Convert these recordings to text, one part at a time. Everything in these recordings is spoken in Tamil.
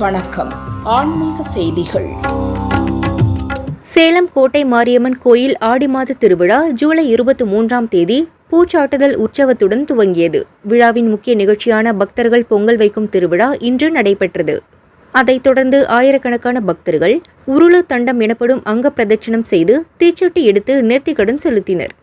வணக்கம். ஆன்மீக செய்திகள். சேலம் கோட்டை மாரியம்மன் கோயில் ஆடி மாத திருவிழா ஜூலை 23ஆம் தேதி பூச்சாட்டுதல் உற்சவத்துடன் துவங்கியது. விழாவின் முக்கிய நிகழ்ச்சியான பக்தர்கள் பொங்கல் வைக்கும் திருவிழா இன்று நடைபெற்றது. அதைத் தொடர்ந்து ஆயிரக்கணக்கான பக்தர்கள் உருளு தண்டம் எனப்படும் அங்க பிரதட்சணம் செய்து தீச்சட்டி எடுத்து நேர்த்திக்கடன் செலுத்தினர்.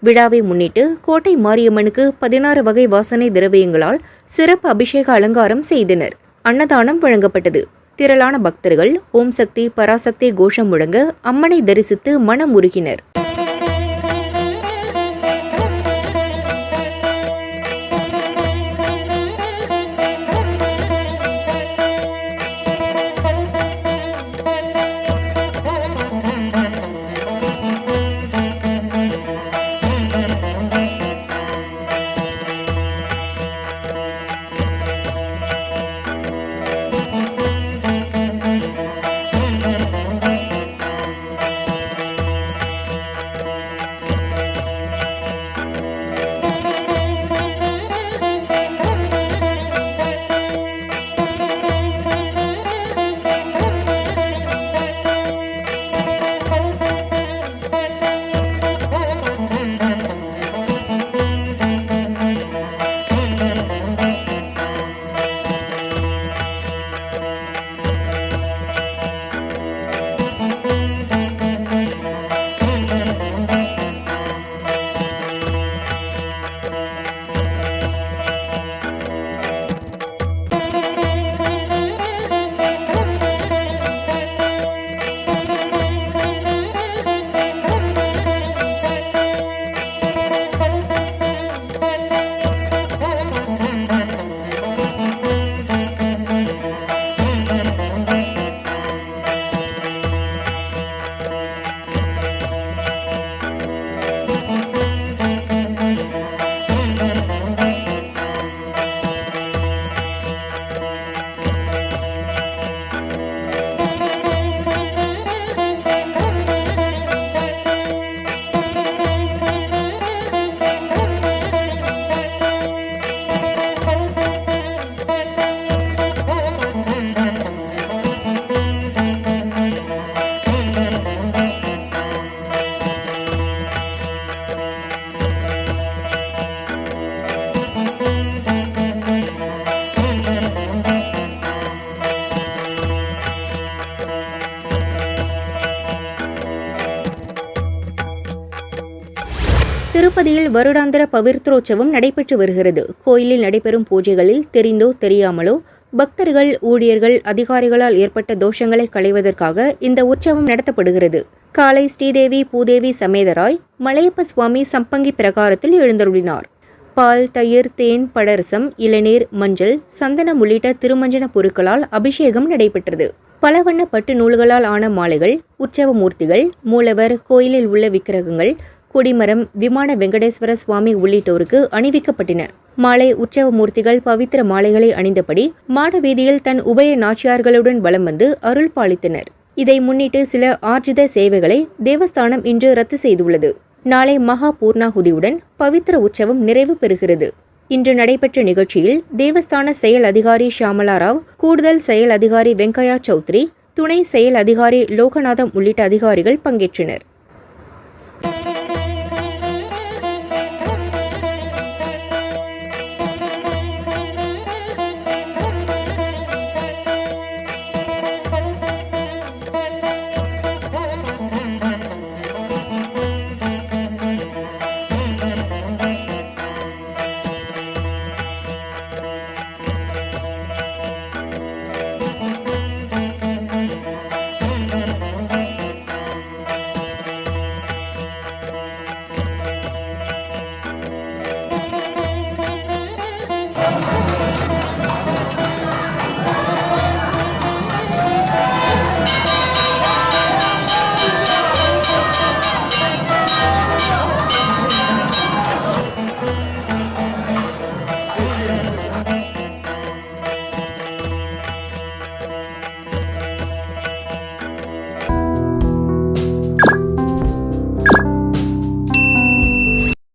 விழாவை முன்னிட்டு கோட்டை மாரியம்மனுக்கு 16 வகை வாசனை திரவியங்களால் சிறப்பு அபிஷேக அலங்காரம் செய்தனர். அன்னதானம் வழங்கப்பட்டது. திரளான பக்தர்கள் ஓம் சக்தி பராசக்தி கோஷம் முழங்க அம்மனை தரிசித்து மனம் உருகினர். திருப்பதியில் வருடாந்திர பவித்ரோற்சவம் நடைபெற்று வருகிறது. கோயிலில் நடைபெறும் பூஜைகளில் தெரிந்தோ தெரியாமலோ பக்தர்கள் ஊழியர்கள் அதிகாரிகளால் ஏற்பட்ட தோஷங்களை களைவதற்காக இந்த உற்சவம் நடத்தப்படுகிறது. காலை ஸ்ரீதேவி பூதேவி சமேதராய் மலையப்ப சுவாமி சம்பங்கி பிரகாரத்தில் எழுந்தருளினார். பால் தயிர் தேன் படரசம் இளநீர் மஞ்சள் சந்தனம் உள்ளிட்ட திருமஞ்சன பொருட்களால் அபிஷேகம் நடைபெற்றது. பல வண்ண பட்டு நூல்களால் ஆன மாலைகள் உற்சவ மூர்த்திகள் மூலவர் கோயிலில் உள்ள விக்கிரகங்கள் கொடிமரம் விமான வெங்கடேஸ்வர சுவாமி உள்ளிட்டோருக்கு அணிவிக்கப்பட்டன. மாலை உற்சவ மூர்த்திகள் பவித்திர மாலைகளை அணிந்தபடி மாடவீதியில் தன் உபய நாச்சியார்களுடன் வலம் வந்து அருள் பாலித்தனர். இதை முன்னிட்டு சில ஆர்ஜித சேவைகளை தேவஸ்தானம் இன்று ரத்து செய்துள்ளது. நாளை மகா பூர்ணாகுதியுடன் பவித்திர உற்சவம் நிறைவு பெறுகிறது. இன்று நடைபெற்ற நிகழ்ச்சியில் தேவஸ்தான செயல் அதிகாரி ஷியாமலா ராவ், கூடுதல் செயல் அதிகாரி வெங்கையா சௌத்ரி, துணை செயல் அதிகாரி லோகநாதம் உள்ளிட்ட அதிகாரிகள் பங்கேற்றனர்.